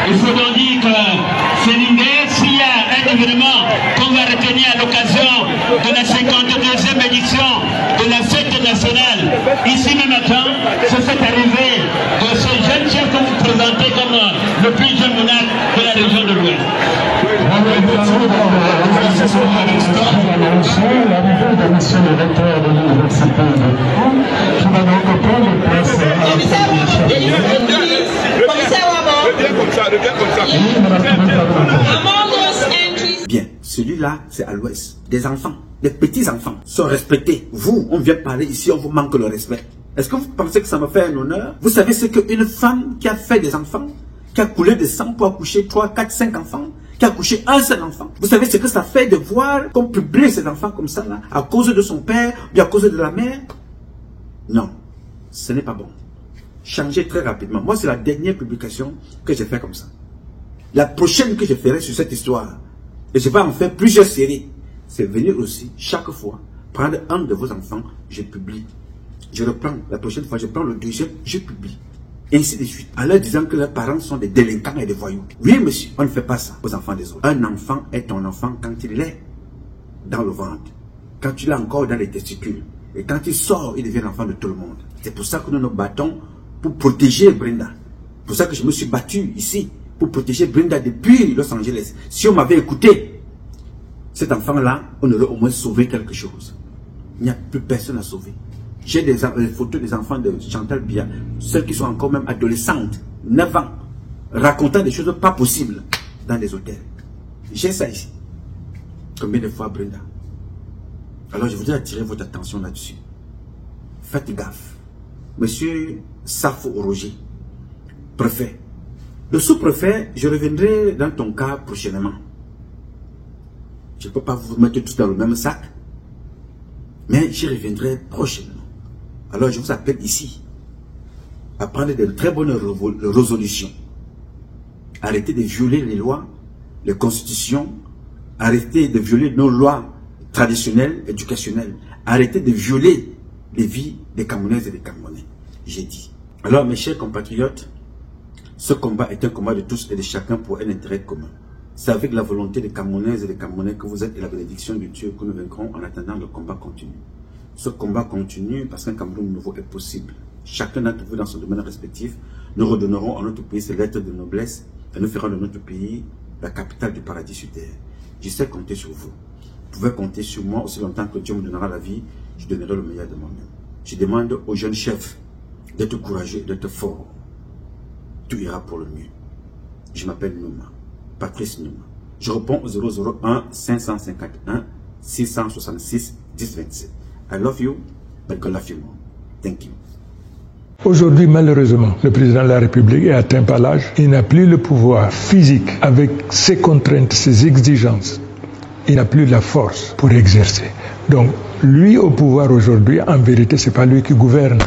Il faut donc dire que c'est l'idée, s'il y a un événement qu'on va retenir à l'occasion de la 52e édition de la fête nationale, ici même à Caen, c'est cette arrivée de ce jeune chef que vous présentez comme le plus jeune monarque de la région de l'Ouest. L'arrivée de monsieur le recteur de l'université de Lyon, qui va donc prendre place Bien, celui-là, c'est à l'ouest. Des enfants, des petits-enfants sont respectés. Vous, on vient parler ici, on vous manque le respect. Est-ce que vous pensez que ça me fait un honneur? Vous savez ce qu'une femme qui a fait des enfants, qui a coulé de sang pour accoucher 3, 4, 5 enfants, qui a accouché un seul enfant. Vous savez ce que ça fait de voir qu'on publie ces enfants comme ça, là, à cause de son père, ou à cause de la mère? Non, ce n'est pas bon. Changez très rapidement. Moi, c'est la dernière publication que j'ai fait comme ça. La prochaine que je ferai sur cette histoire, et je vais en faire plusieurs séries, c'est venir aussi, chaque fois, prendre un de vos enfants, je publie. Je reprends, la prochaine fois, je prends le deuxième, je publie. Et ainsi de suite. En leur disant que leurs parents sont des délinquants et des voyous. Oui, monsieur, on ne fait pas ça aux enfants des autres. Un enfant est ton enfant quand il est dans le ventre. Quand tu l'as encore dans les testicules. Et quand il sort, il devient l'enfant de tout le monde. C'est pour ça que nous nous battons pour protéger Brenda. C'est pour ça que je me suis battu ici pour protéger Brenda depuis Los Angeles. Si on m'avait écouté, cet enfant-là, on aurait au moins sauvé quelque chose. Il n'y a plus personne à sauver. J'ai des photos des enfants de Chantal Biya, celles qui sont encore même adolescentes, 9 ans, racontant des choses pas possibles dans des hôtels. J'ai ça ici. Combien de fois, Brenda? Alors je voudrais attirer votre attention là-dessus. Faites gaffe. Monsieur Safo Roger, préfet. Le sous-préfet, je reviendrai dans ton cas prochainement. Je ne peux pas vous mettre tous dans le même sac, mais j'y reviendrai prochainement. Alors je vous appelle ici à prendre de très bonnes résolutions. Arrêtez de violer les lois, les constitutions, arrêtez de violer nos lois traditionnelles, éducationnelles. Arrêtez de violer les vies des Camerounaises et des Camerounais. J'ai dit. Alors mes chers compatriotes, ce combat est un combat de tous et de chacun pour un intérêt commun. C'est avec la volonté des Camerounaises et des Camerounais que vous êtes et la bénédiction de Dieu que nous vaincrons en attendant le combat continue. Ce combat continue parce qu'un Cameroun nouveau est possible. Chacun d'entre vous dans son domaine respectif, nous redonnerons à notre pays ses lettres de noblesse et nous ferons de notre pays la capitale du paradis sur terre. Je sais compter sur vous. Vous pouvez compter sur moi aussi longtemps que Dieu me donnera la vie, je donnerai le meilleur de moi-même. Je demande aux jeunes chefs d'être courageux et d'être forts. Tout ira pour le mieux. Je m'appelle Nouma, Patrice Nouma. Je réponds au 001 551 666 1027. I love you, but God love you more. Thank you. Aujourd'hui, malheureusement, le président de la République est atteint par l'âge. Il n'a plus le pouvoir physique avec ses contraintes, ses exigences. Il n'a plus la force pour exercer. Donc, lui au pouvoir aujourd'hui, en vérité, ce n'est pas lui qui gouverne.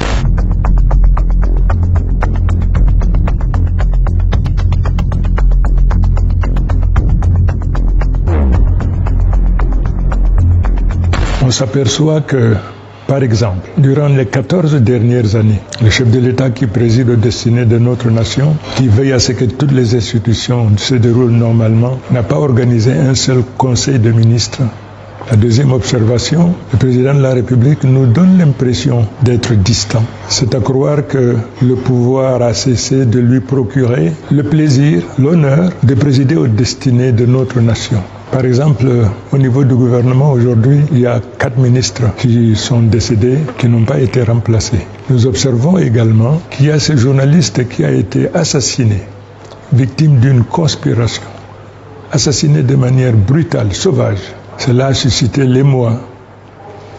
On s'aperçoit que, par exemple, durant les 14 dernières années, le chef de l'État qui préside aux destinées de notre nation, qui veille à ce que toutes les institutions se déroulent normalement, n'a pas organisé un seul conseil de ministres. La deuxième observation, le président de la République nous donne l'impression d'être distant. C'est à croire que le pouvoir a cessé de lui procurer le plaisir, l'honneur de présider aux destinées de notre nation. Par exemple, au niveau du gouvernement, aujourd'hui, il y a 4 ministres qui sont décédés, qui n'ont pas été remplacés. Nous observons également qu'il y a ce journaliste qui a été assassiné, victime d'une conspiration, assassiné de manière brutale, sauvage. Cela a suscité l'émoi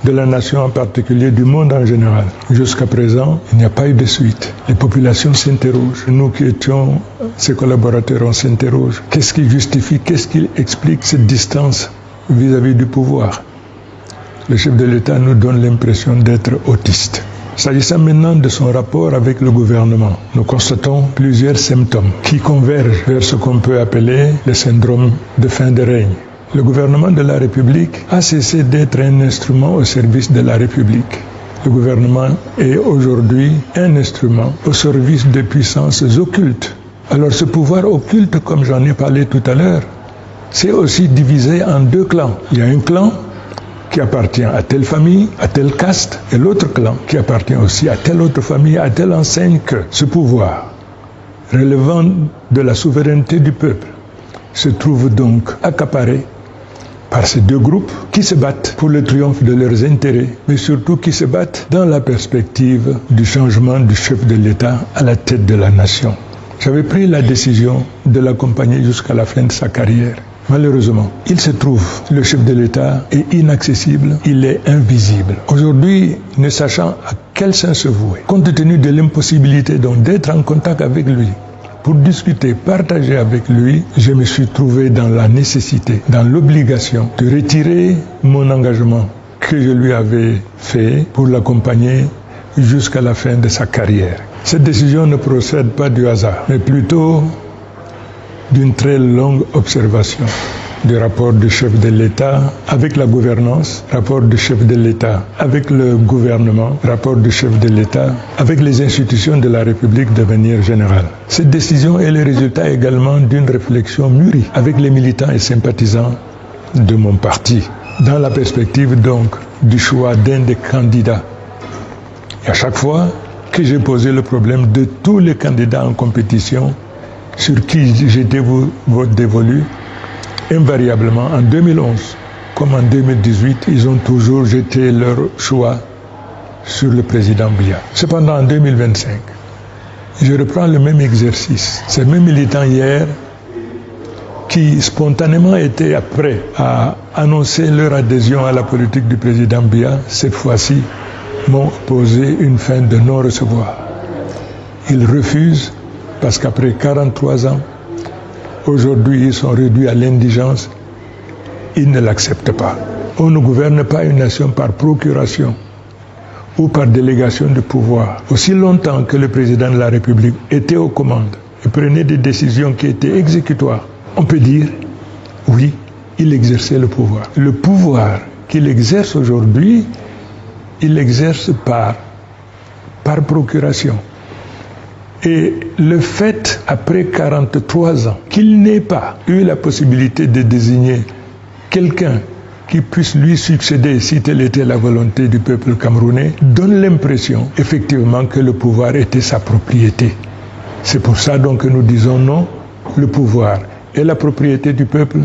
de la nation en particulier, du monde en général. Jusqu'à présent, il n'y a pas eu de suite. Les populations s'interrogent. Nous qui étions ses collaborateurs, on s'interroge. Qu'est-ce qui justifie, qu'est-ce qui explique cette distance vis-à-vis du pouvoir? Le chef de l'État nous donne l'impression d'être autiste. S'agissant maintenant de son rapport avec le gouvernement, nous constatons plusieurs symptômes qui convergent vers ce qu'on peut appeler le syndrome de fin de règne. Le gouvernement de la République a cessé d'être un instrument au service de la République. Le gouvernement est aujourd'hui un instrument au service de puissances occultes. Alors ce pouvoir occulte, comme j'en ai parlé tout à l'heure, c'est aussi divisé en 2 clans. Il y a un clan qui appartient à telle famille, à telle caste, et l'autre clan qui appartient aussi à telle autre famille, à telle enseigne, que ce pouvoir, relevant de la souveraineté du peuple, se trouve donc accaparé par ces 2 groupes qui se battent pour le triomphe de leurs intérêts, mais surtout qui se battent dans la perspective du changement du chef de l'État à la tête de la nation. J'avais pris la décision de l'accompagner jusqu'à la fin de sa carrière. Malheureusement, il se trouve, le chef de l'État est inaccessible, il est invisible. Aujourd'hui, ne sachant à quel sens se vouer, compte tenu de l'impossibilité donc d'être en contact avec lui, pour discuter, partager avec lui, je me suis trouvé dans la nécessité, dans l'obligation de retirer mon engagement que je lui avais fait pour l'accompagner jusqu'à la fin de sa carrière. Cette décision ne procède pas du hasard, mais plutôt d'une très longue observation. du rapport du chef de l'État avec la gouvernance, rapport du chef de l'État avec le gouvernement, rapport du chef de l'État avec les institutions de la République de manière générale. Cette décision est le résultat également d'une réflexion mûrie avec les militants et sympathisants de mon parti, dans la perspective donc du choix d'un des candidats. Et à chaque fois que j'ai posé le problème de tous les candidats en compétition sur qui j'étais dévolu, invariablement, en 2011 comme en 2018, ils ont toujours jeté leur choix sur le président Biya. Cependant, en 2025, je reprends le même exercice. Ces mêmes militants hier, qui spontanément étaient prêts à annoncer leur adhésion à la politique du président Biya, cette fois-ci, m'ont posé une fin de non-recevoir. Ils refusent parce qu'après 43 ans, aujourd'hui, ils sont réduits à l'indigence. Ils ne l'acceptent pas. On ne gouverne pas une nation par procuration ou par délégation de pouvoir. Aussi longtemps que le président de la République était aux commandes et prenait des décisions qui étaient exécutoires, on peut dire, oui, il exerçait le pouvoir. Le pouvoir qu'il exerce aujourd'hui, il l'exerce par procuration. Et le fait, après 43 ans, qu'il n'ait pas eu la possibilité de désigner quelqu'un qui puisse lui succéder si telle était la volonté du peuple camerounais, donne l'impression, effectivement, que le pouvoir était sa propriété. C'est pour ça donc que nous disons non, le pouvoir est la propriété du peuple,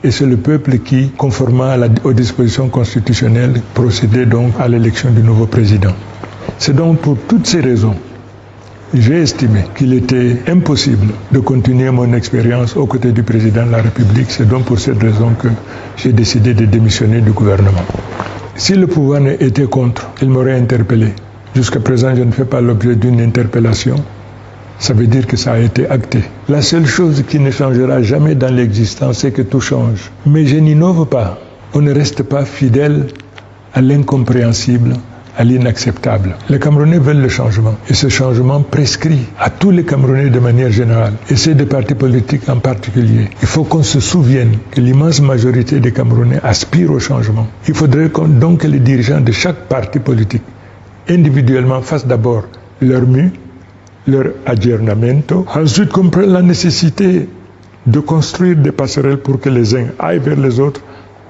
et c'est le peuple qui, conformément aux dispositions constitutionnelles, procédait donc à l'élection du nouveau président. C'est donc pour toutes ces raisons j'ai estimé qu'il était impossible de continuer mon expérience aux côtés du président de la République. C'est donc pour cette raison que j'ai décidé de démissionner du gouvernement. Si le pouvoir était contre, il m'aurait interpellé. Jusqu'à présent, je ne fais pas l'objet d'une interpellation. Ça veut dire que ça a été acté. La seule chose qui ne changera jamais dans l'existence, c'est que tout change. Mais je n'innove pas. On ne reste pas fidèle à l'incompréhensible, à l'inacceptable. Les Camerounais veulent le changement. Et ce changement prescrit à tous les Camerounais de manière générale, et ces deux partis politiques en particulier. Il faut qu'on se souvienne que l'immense majorité des Camerounais aspirent au changement. Il faudrait donc que les dirigeants de chaque parti politique, individuellement, fassent d'abord leur mieux, leur aggiornamento, ensuite comprennent la nécessité de construire des passerelles pour que les uns aillent vers les autres,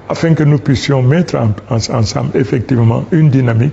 afin que nous puissions mettre ensemble effectivement une dynamique